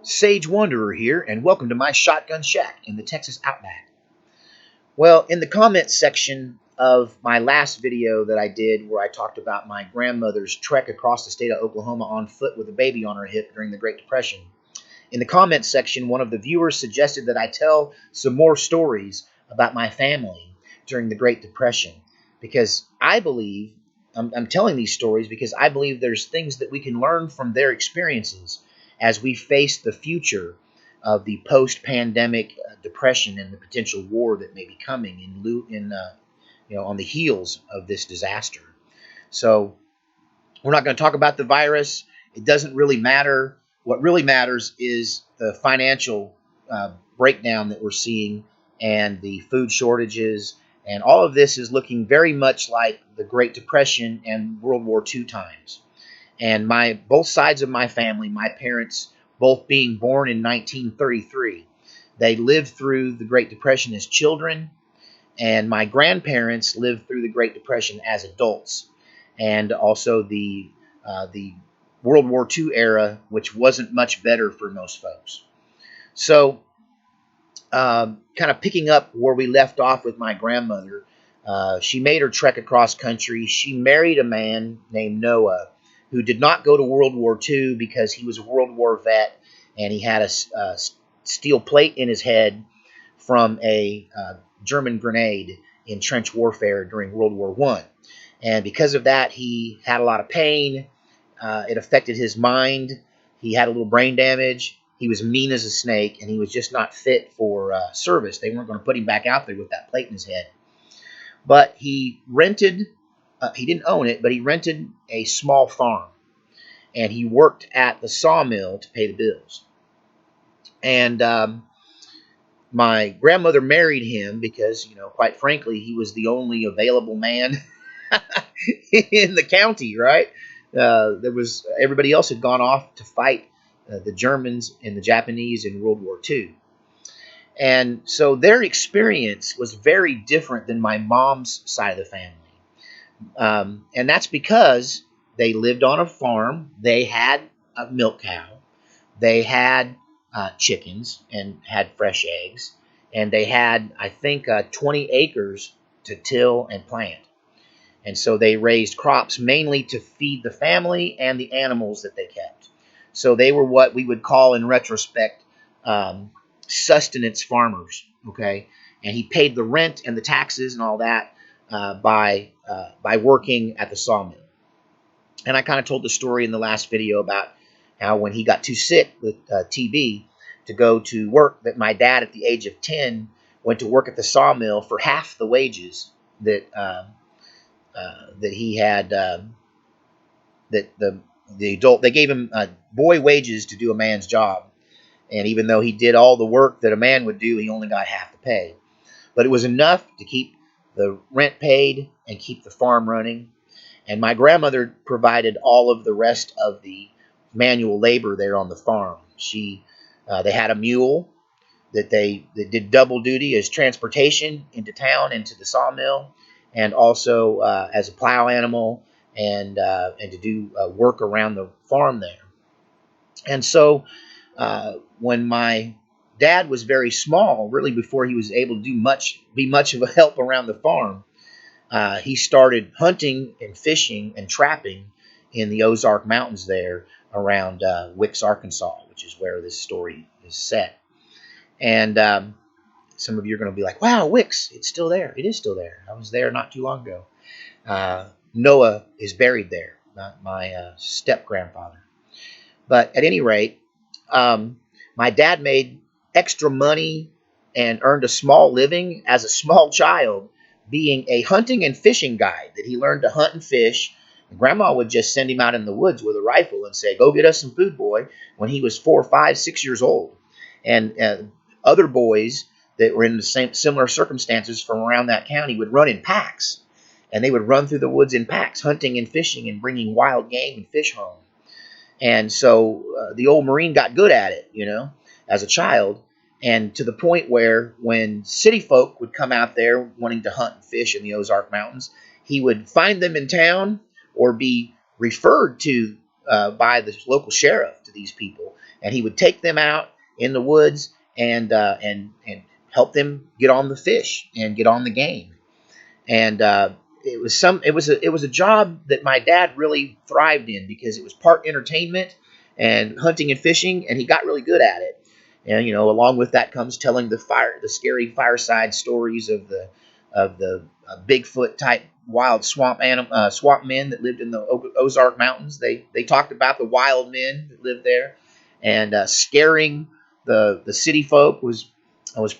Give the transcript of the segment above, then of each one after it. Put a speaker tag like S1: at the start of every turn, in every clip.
S1: Sage Wanderer here, and welcome to my shotgun shack in the Texas Outback. Well, in the comments section of my last video that I did where I talked about my grandmother's trek across the state of Oklahoma on foot with a baby on her hip during the Great Depression, in the comments section, one of the viewers suggested that I tell some more stories about my family during the Great Depression because I believe, I'm telling these stories because I believe there's things that we can learn from their experiences as we face the future of the post-pandemic depression and the potential war that may be coming on the heels of this disaster. So we're not going to talk about the virus. It doesn't really matter. What really matters is the financial breakdown that we're seeing and the food shortages. And all of this is looking very much like the Great Depression and World War II times. And both sides of my family, my parents both being born in 1933, they lived through the Great Depression as children, and my grandparents lived through the Great Depression as adults, and also the World War II era, which wasn't much better for most folks. So, kind of picking up where we left off with my grandmother, she made her trek across country. She married a man named Noah, who did not go to World War II because he was a World War vet and he had a steel plate in his head from a German grenade in trench warfare during World War I. And because of that, he had a lot of pain. It affected his mind. He had a little brain damage. He was mean as a snake, and he was just not fit for service. They weren't going to put him back out there with that plate in his head. But he rented, he didn't own it, but he rented a small farm. And he worked at the sawmill to pay the bills. And my grandmother married him because, quite frankly, he was the only available man in the county, right? Everybody else had gone off to fight the Germans and the Japanese in World War II. And so their experience was very different than my mom's side of the family. And that's because they lived on a farm. They had a milk cow. They had chickens and had fresh eggs. And they had, I think, 20 acres to till and plant. And so they raised crops mainly to feed the family and the animals that they kept. So they were what we would call in retrospect sustenance farmers, okay? And he paid the rent and the taxes and all that by working at the sawmill. And I kind of told the story in the last video about how when he got too sick with TB to go to work, that my dad at the age of 10 went to work at the sawmill for half the wages that he had, that the adult, they gave him boy wages to do a man's job. And even though he did all the work that a man would do, he only got half the pay. But it was enough to keep the rent paid and keep the farm running. And my grandmother provided all of the rest of the manual labor there on the farm. They had a mule that did double duty as transportation into town, into the sawmill, and also as a plow animal and to do work around the farm there. And so when my dad was very small, really before he was able to be much of a help around the farm, he started hunting and fishing and trapping in the Ozark Mountains there around Wicks, Arkansas, which is where this story is set. And some of you are going to be like, wow, Wicks, it's still there. It is still there. I was there not too long ago. Noah is buried there, not my step-grandfather. But at any rate, my dad made extra money and earned a small living as a small child being a hunting and fishing guide, that he learned to hunt and fish. And Grandma would just send him out in the woods with a rifle and say, go get us some food, boy, when he was 4, 5, 6 years old. And other boys that were in the similar circumstances from around that county would run in packs. And they would run through the woods in packs, hunting and fishing and bringing wild game and fish home. And so the old Marine got good at it, as a child. And to the point where when city folk would come out there wanting to hunt and fish in the Ozark Mountains, he would find them in town or be referred to by the local sheriff to these people. and he would take them out in the woods and help them get on the fish and get on the game. And it was a job that my dad really thrived in because it was part entertainment and hunting and fishing, and he got really good at it. And along with that comes telling the scary fireside stories of the Bigfoot type wild swamp men that lived in the Ozark Mountains. They talked about the wild men that lived there, and scaring the city folk was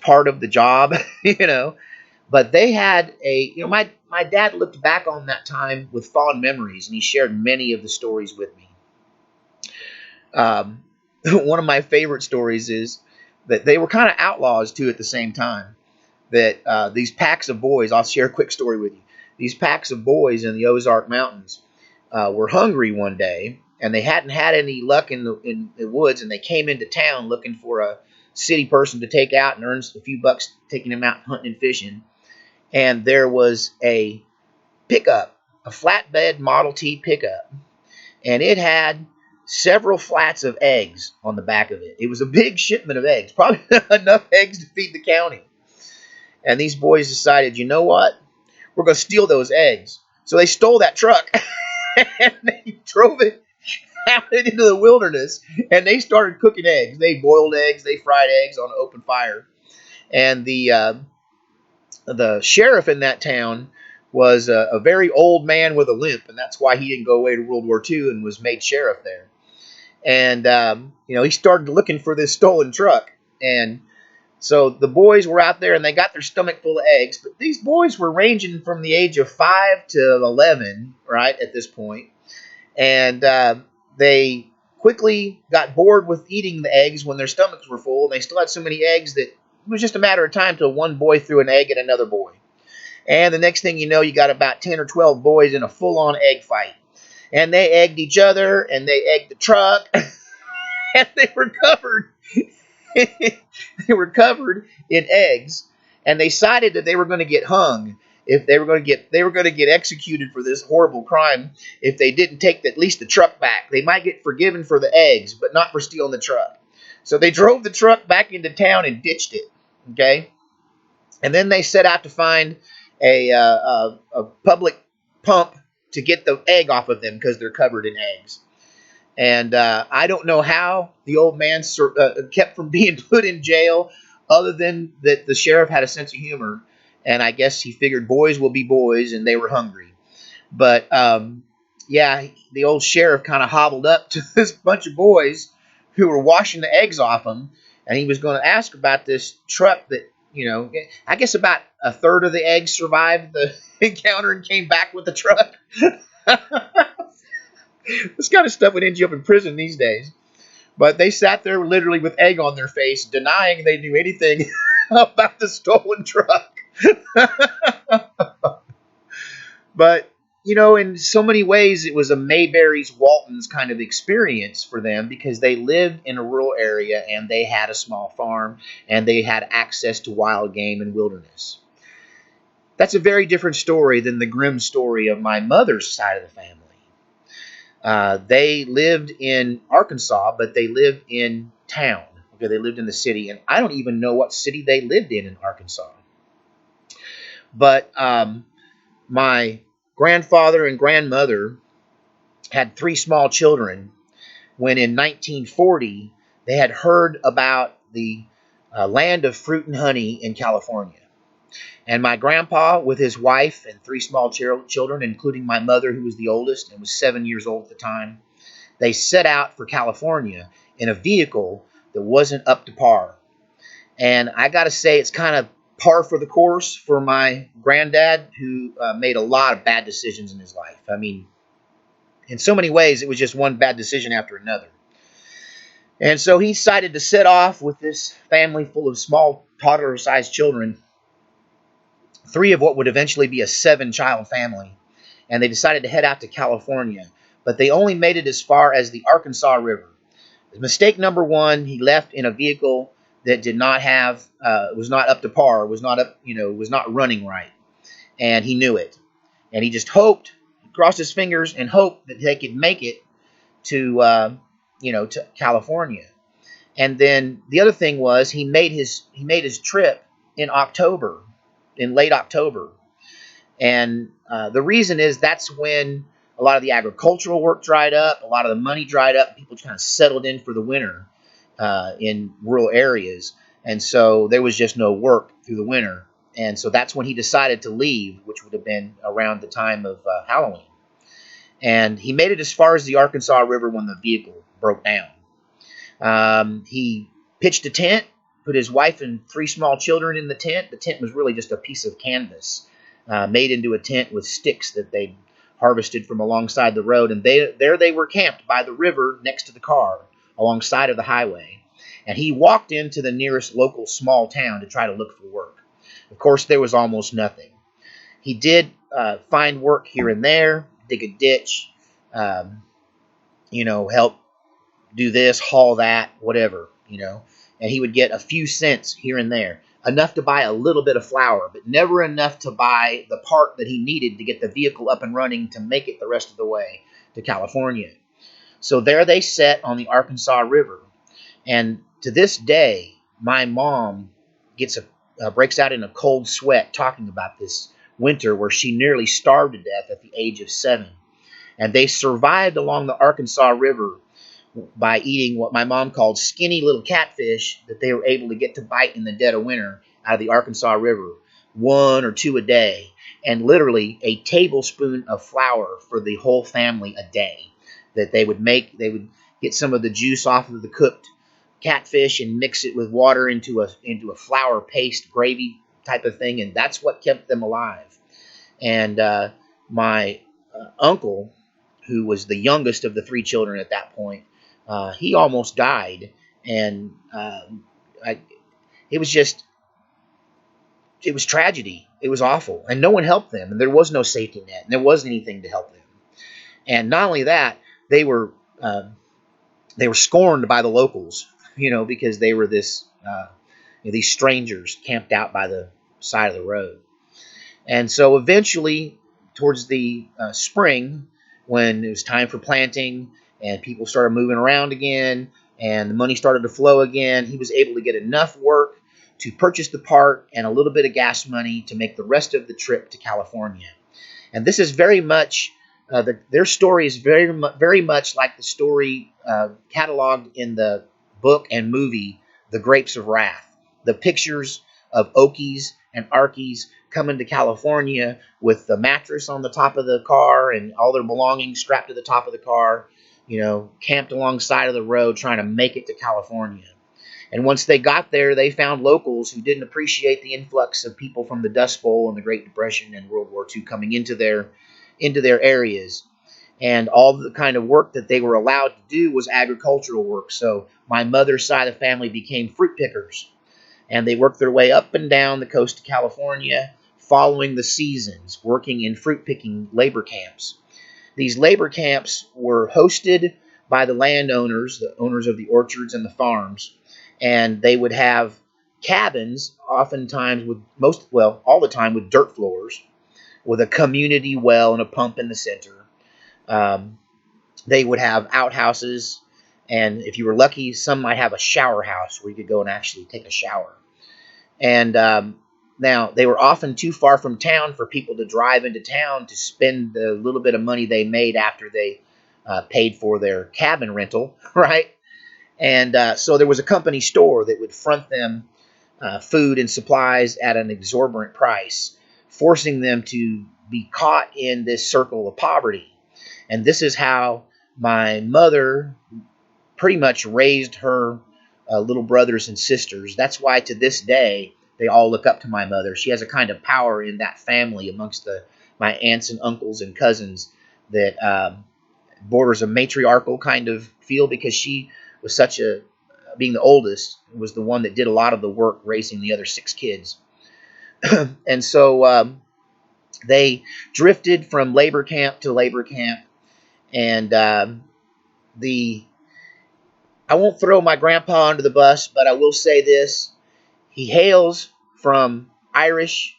S1: part of the job, But they had my dad looked back on that time with fond memories, and he shared many of the stories with me. One of my favorite stories is that they were kind of outlaws too at the same time. That these packs of boys, I'll share a quick story with you. These packs of boys in the Ozark Mountains were hungry one day, and they hadn't had any luck in the woods, and they came into town looking for a city person to take out and earn a few bucks taking them out hunting and fishing. And there was a pickup, a flatbed Model T pickup, and it had several flats of eggs on the back of it. It was a big shipment of eggs, probably enough eggs to feed the county. And these boys decided, you know what? We're going to steal those eggs. So they stole that truck and they drove it out into the wilderness, and they started cooking eggs. They boiled eggs, they fried eggs on an open fire. And the sheriff in that town was a very old man with a limp, and that's why he didn't go away to World War II and was made sheriff there. And he started looking for this stolen truck, and so the boys were out there, and they got their stomach full of eggs. But these boys were ranging from the age of 5 to 11, right, at this point. And they quickly got bored with eating the eggs when their stomachs were full, and they still had so many eggs that it was just a matter of time till one boy threw an egg at another boy. And the next thing you know, you got about 10 or 12 boys in a full-on egg fight. And they egged each other, and they egged the truck, and they were covered. They were covered in eggs, and they decided that they were going to get hung if they were going to get executed for this horrible crime if they didn't take at least the truck back. They might get forgiven for the eggs, but not for stealing the truck. So they drove the truck back into town and ditched it. Okay, and then they set out to find a public pump to get the egg off of them because they're covered in eggs. And I don't know how the old man kept from being put in jail, other than that the sheriff had a sense of humor, and I guess he figured boys will be boys, and they were hungry. But yeah, the old sheriff kind of hobbled up to this bunch of boys who were washing the eggs off him, and he was going to ask about this truck that, I guess about a third of the eggs survived the encounter and came back with the truck. This kind of stuff would end you up in prison these days. But they sat there literally with egg on their face, denying they knew anything about the stolen truck. But, in so many ways, it was a Mayberry's Walton's kind of experience for them because they lived in a rural area and they had a small farm and they had access to wild game and wilderness. That's a very different story than the grim story of my mother's side of the family. They lived in Arkansas, but they lived in town. Okay, they lived in the city, and I don't even know what city they lived in Arkansas. But my grandfather and grandmother had 3 small children when in 1940 they had heard about the land of fruit and honey in California. And my grandpa, with his wife and 3 small children, including my mother, who was the oldest and was 7 years old at the time, they set out for California in a vehicle that wasn't up to par. And I got to say, it's kind of par for the course for my granddad, who made a lot of bad decisions in his life. I mean, in so many ways, it was just one bad decision after another. And so he decided to set off with this family full of small toddler-sized children, 3 of what would eventually be a 7-child family. And they decided to head out to California. But they only made it as far as the Arkansas River. Mistake number 1, he left in a vehicle that did not have, was not up to par, was not running right. And he knew it. And he just hoped, crossed his fingers and hoped that they could make it to, to California. And then the other thing was he made his trip in October, in late October. And the reason is that's when a lot of the agricultural work dried up, a lot of the money dried up, people kind of settled in for the winter in rural areas. And so there was just no work through the winter. And so that's when he decided to leave, which would have been around the time of Halloween. And he made it as far as the Arkansas River when the vehicle broke down. He pitched a tent, put his wife and 3 small children in the tent. The tent was really just a piece of canvas made into a tent with sticks that they harvested from alongside the road. And there they were camped by the river next to the car alongside of the highway. And he walked into the nearest local small town to try to look for work. Of course, there was almost nothing. He did find work here and there, dig a ditch, help do this, haul that, whatever. And he would get a few cents here and there, enough to buy a little bit of flour, but never enough to buy the part that he needed to get the vehicle up and running to make it the rest of the way to California. So there they sat on the Arkansas River. And to this day, my mom breaks out in a cold sweat talking about this winter where she nearly starved to death at the age of 7. And they survived along the Arkansas River by eating what my mom called skinny little catfish that they were able to get to bite in the dead of winter out of the Arkansas River, 1 or 2 a day, and literally a tablespoon of flour for the whole family a day that they would make. They would get some of the juice off of the cooked catfish and mix it with water into a flour paste gravy type of thing, and that's what kept them alive. And my uncle, who was the youngest of the 3 children at that point, he almost died, and it was tragedy. It was awful, and no one helped them, and there was no safety net, and there wasn't anything to help them. And not only that, they were scorned by the locals, because they were these strangers camped out by the side of the road. And so eventually, towards the spring, when it was time for planting and people started moving around again and the money started to flow again, he was able to get enough work to purchase the part and a little bit of gas money to make the rest of the trip to California. And this is very much, their story is very much like the story cataloged in the book and movie, The Grapes of Wrath. The pictures of Okies and Arkies coming to California with the mattress on the top of the car and all their belongings strapped to the top of the car, camped alongside of the road trying to make it to California. And once they got there, they found locals who didn't appreciate the influx of people from the Dust Bowl and the Great Depression and World War II coming into their areas. And all the kind of work that they were allowed to do was agricultural work. So my mother's side of the family became fruit pickers. And they worked their way up and down the coast of California, following the seasons, working in fruit picking labor camps. These labor camps were hosted by the landowners, the owners of the orchards and the farms. And they would have cabins, oftentimes all the time with dirt floors, with a community well and a pump in the center. They would have outhouses, and if you were lucky, some might have a shower house where you could go and actually take a shower. And now, they were often too far from town for people to drive into town to spend the little bit of money they made after they paid for their cabin rental, right? And so there was a company store that would front them food and supplies at an exorbitant price, forcing them to be caught in this circle of poverty. And this is how my mother pretty much raised her little brothers and sisters. That's why to this day, they all look up to my mother. She has a kind of power in that family amongst my aunts and uncles and cousins that borders a matriarchal kind of feel, because she was being the oldest, was the one that did a lot of the work raising the other 6 kids. And so they drifted from labor camp to labor camp. And I won't throw my grandpa under the bus, but I will say this. He hails from Irish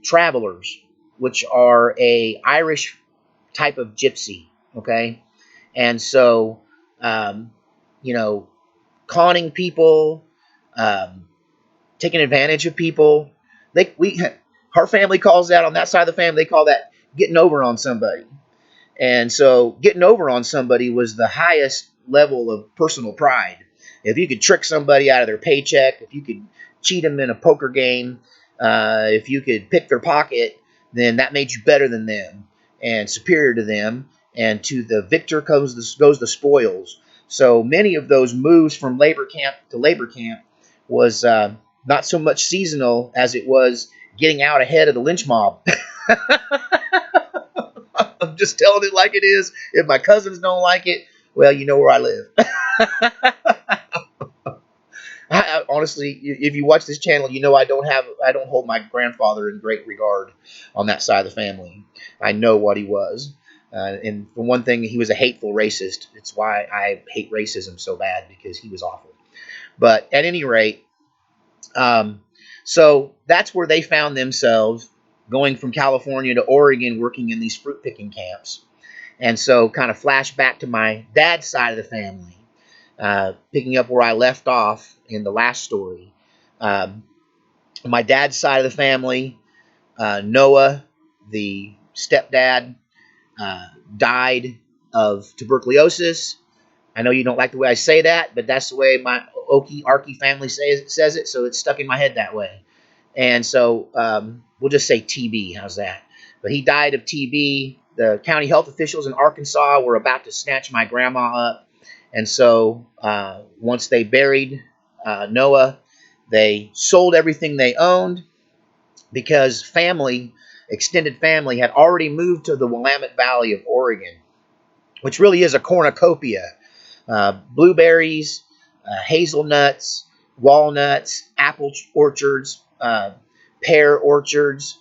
S1: travelers, which are a Irish type of gypsy, okay? And so, conning people, um, taking advantage of people. Our family calls that, on that side of the family, they call that getting over on somebody. And so getting over on somebody was the highest level of personal pride. If you could trick somebody out of their paycheck, if you could cheat them in a poker game, if you could pick their pocket, then that made you better than them and superior to them. And to the victor goes the spoils. So many of those moves from labor camp to labor camp was not so much seasonal as it was getting out ahead of the lynch mob. I'm just telling it like it is. If my cousins don't like it, well, you know where I live. Honestly, if you watch this channel, you know I don't hold my grandfather in great regard on that side of the family. I know what he was, and for one thing, he was a hateful racist. It's why I hate racism so bad, because he was awful. But at any rate, so that's where they found themselves, going from California to Oregon, working in these fruit picking camps. And so, kind of flash back to my dad's side of the family, picking up where I left off in the last story. Um, my dad's side of the family, Noah, the stepdad, died of tuberculosis. I know you don't like the way I say that, but that's the way my Okie Arky family says it, so it's stuck in my head that way. And so we'll just say TB. How's that? But he died of TB. The county health officials in Arkansas were about to snatch my grandma up. And so once they buried Noah, they sold everything they owned, because extended family, had already moved to the Willamette Valley of Oregon, which really is a cornucopia. Blueberries, hazelnuts, walnuts, apple orchards, pear orchards,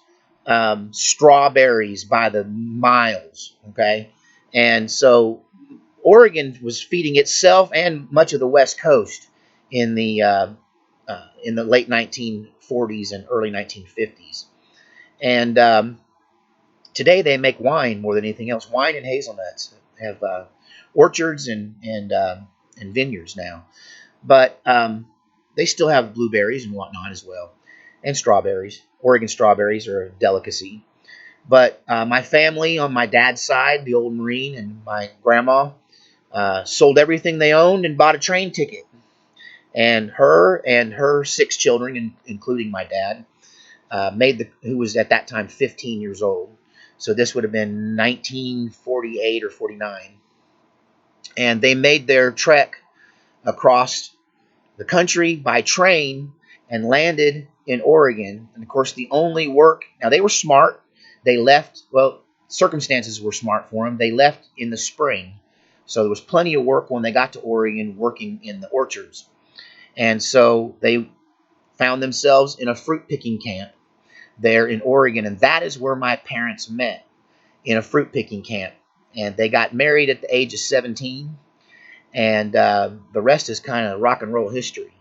S1: strawberries by the miles. Okay, and so Oregon was feeding itself and much of the West Coast in the late 1940s and early 1950s. And today they make wine more than anything else. Wine and hazelnuts have orchards and vineyards now, but they still have blueberries and whatnot as well, and strawberries. Oregon strawberries are a delicacy. But my family on my dad's side, the old Marine and my grandma, sold everything they owned and bought a train ticket. And her 6 children, including my dad, who was at that time 15 years old. So this would have been 1948 or 49. And they made their trek across the country by train and landed in Oregon. And of course, the only work, now they were smart. They left, well, circumstances were smart for them. They left in the spring. So there was plenty of work when they got to Oregon, working in the orchards. And so they found themselves in a fruit picking camp there in Oregon. And that is where my parents met, in a fruit picking camp. And they got married at the age of 17. And the rest is kind of rock and roll history.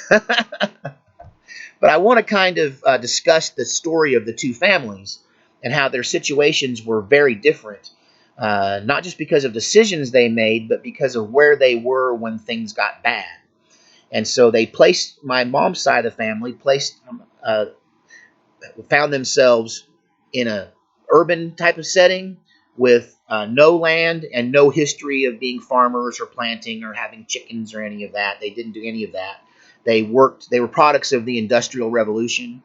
S1: But I want to kind of discuss the story of the two families and how their situations were very different. Not just because of decisions they made, but because of where they were when things got bad. And so they placed, my mom's side of the family found themselves in a urban type of setting with no land and no history of being farmers or planting or having chickens or any of that. They didn't do any of that. They were products of the Industrial Revolution.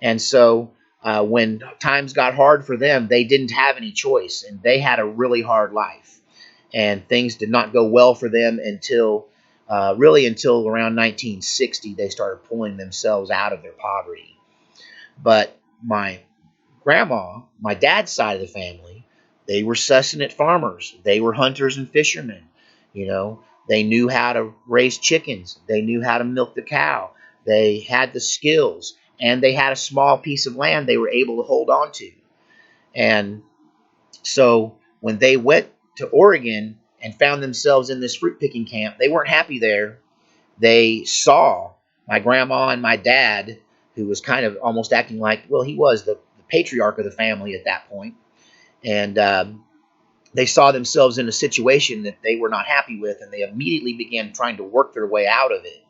S1: And so when times got hard for them, they didn't have any choice, and they had a really hard life. And things did not go well for them until around 1960, they started pulling themselves out of their poverty. But my grandma, my dad's side of the family, they were sustenance farmers. They were hunters and fishermen. You know, they knew how to raise chickens. They knew how to milk the cow. They had the skills, and they had a small piece of land they were able to hold on to. And so when they went to Oregon and found themselves in this fruit picking camp, they weren't happy there. They saw my grandma and my dad, who was kind of almost acting like, well, he was the patriarch of the family at that point. And they saw themselves in a situation that they were not happy with, and they immediately began trying to work their way out of it.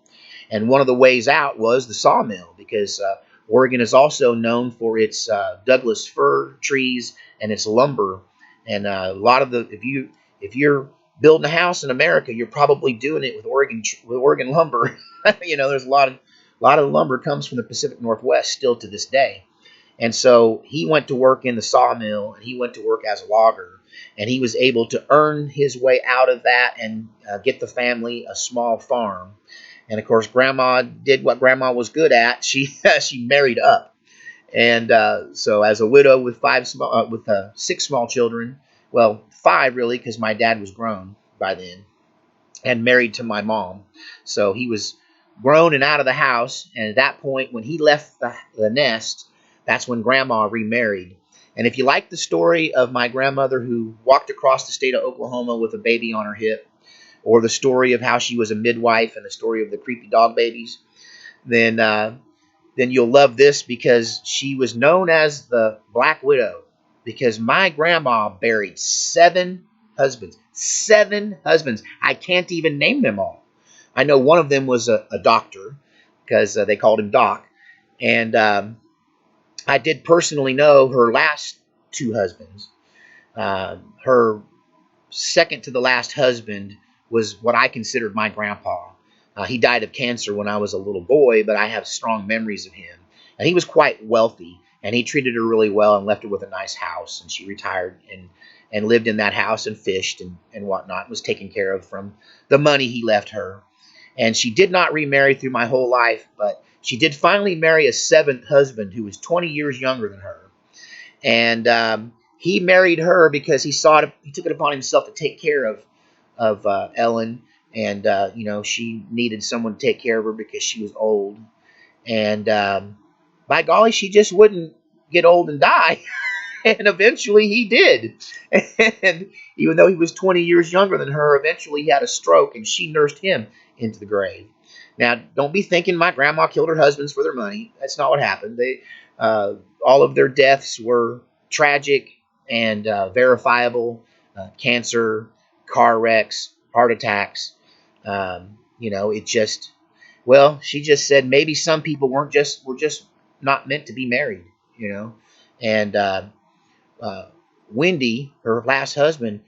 S1: And one of the ways out was the sawmill, because Oregon is also known for its Douglas fir trees and its lumber. And a lot of the if you're building a house in America, you're probably doing it with Oregon lumber. There's a lot of lumber comes from the Pacific Northwest still to this day. And so he went to work in the sawmill, and he went to work as a logger, and he was able to earn his way out of that and get the family a small farm. And of course, Grandma did what Grandma was good at. She married up, and so as a widow with six small children, well, five really, because my dad was grown by then and married to my mom. So he was grown and out of the house. And at that point, when he left the nest, that's when Grandma remarried. And if you like the story of my grandmother who walked across the state of Oklahoma with a baby on her hip, or the story of how she was a midwife and the story of the creepy dog babies, then you'll love this, because she was known as the Black Widow, because my grandma buried seven husbands. Seven husbands. I can't even name them all. I know one of them was a doctor, because they called him Doc. And I did personally know her last two husbands. Her second to the last husband was what I considered my grandpa. He died of cancer when I was a little boy, but I have strong memories of him. And he was quite wealthy, and he treated her really well and left her with a nice house. And she retired and lived in that house and fished and whatnot, and was taken care of from the money he left her. And she did not remarry through my whole life, but she did finally marry a seventh husband who was 20 years younger than her. And he married her because he took it upon himself to take care of Ellen, and she needed someone to take care of her because she was old. And by golly, she just wouldn't get old and die. And eventually he did. And even though he was 20 years younger than her, eventually he had a stroke, and she nursed him into the grave. Now, don't be thinking my grandma killed her husbands for their money. That's not what happened. All of their deaths were tragic and verifiable. Cancer, car wrecks, heart attacks. She just said maybe some people were just not meant to be married. And Wendy, her last husband,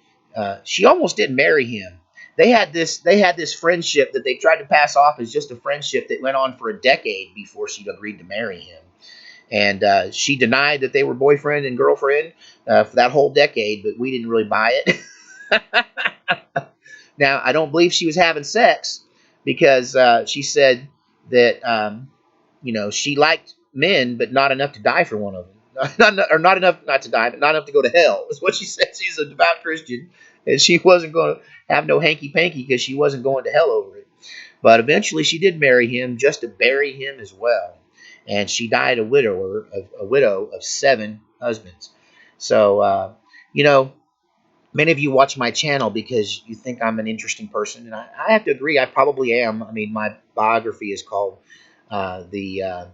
S1: she almost didn't marry him. They had this friendship that they tried to pass off as just a friendship that went on for a decade before she agreed to marry him. And she denied that they were boyfriend and girlfriend for that whole decade, but we didn't really buy it. Now, I don't believe she was having sex, because she said that she liked men, but not enough to die for one of them. Not enough not to die, but not enough to go to hell, is what she said. She's a devout Christian, and she wasn't going to have no hanky-panky because she wasn't going to hell over it. But eventually she did marry him just to bury him as well. And she died a widow of seven husbands. So, many of you watch my channel because you think I'm an interesting person, and I have to agree, I probably am. I mean, my biography is called the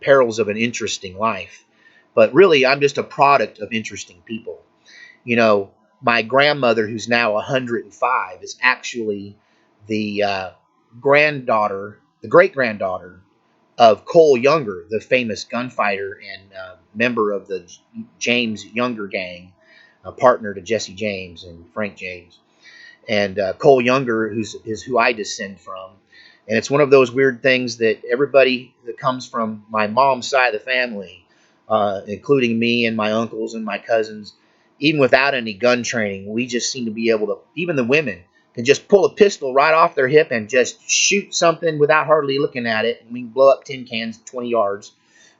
S1: Perils of an Interesting Life, but really, I'm just a product of interesting people. My grandmother, who's now 105, is actually the great granddaughter of Cole Younger, the famous gunfighter and member of the James Younger gang, a partner to Jesse James and Frank James. And Cole Younger, is who I descend from. And it's one of those weird things that everybody that comes from my mom's side of the family, including me and my uncles and my cousins, even without any gun training, we just seem to be able to, even the women, can just pull a pistol right off their hip and just shoot something without hardly looking at it. And we can blow up tin cans 20 yards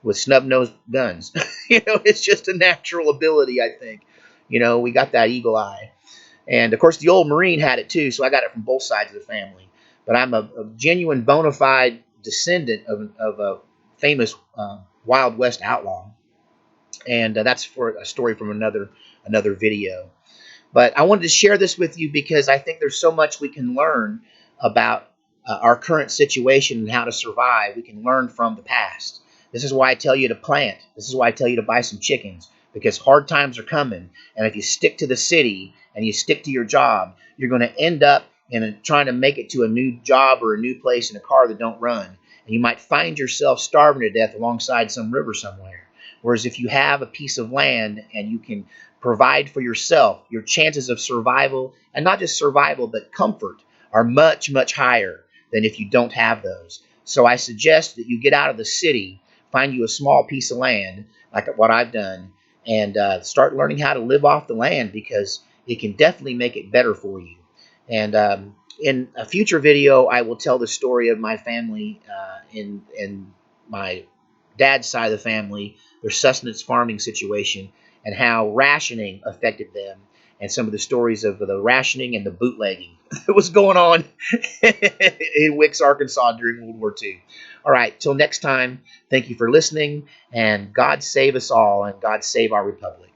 S1: with snub-nosed guns. It's just a natural ability, I think. We got that eagle eye. And, of course, the old Marine had it, too, so I got it from both sides of the family. But I'm a genuine bona fide descendant of a famous Wild West outlaw. And that's for a story from another video. But I wanted to share this with you because I think there's so much we can learn about our current situation and how to survive. We can learn from the past. This is why I tell you to plant. This is why I tell you to buy some chickens. because hard times are coming. And if you stick to the city and you stick to your job, you're going to end up trying to make it to a new job or a new place in a car that don't run. And you might find yourself starving to death alongside some river somewhere. Whereas if you have a piece of land and you can provide for yourself, your chances of survival, and not just survival, but comfort, are much, much higher than if you don't have those. So I suggest that you get out of the city, find you a small piece of land, like what I've done, and start learning how to live off the land, because it can definitely make it better for you. And in a future video, I will tell the story of my family in my dad's side of the family, their sustenance farming situation, and how rationing affected them, and some of the stories of the rationing and the bootlegging that was going on in Wicks, Arkansas during World War II. All right, till next time, thank you for listening, and God save us all, and God save our republic.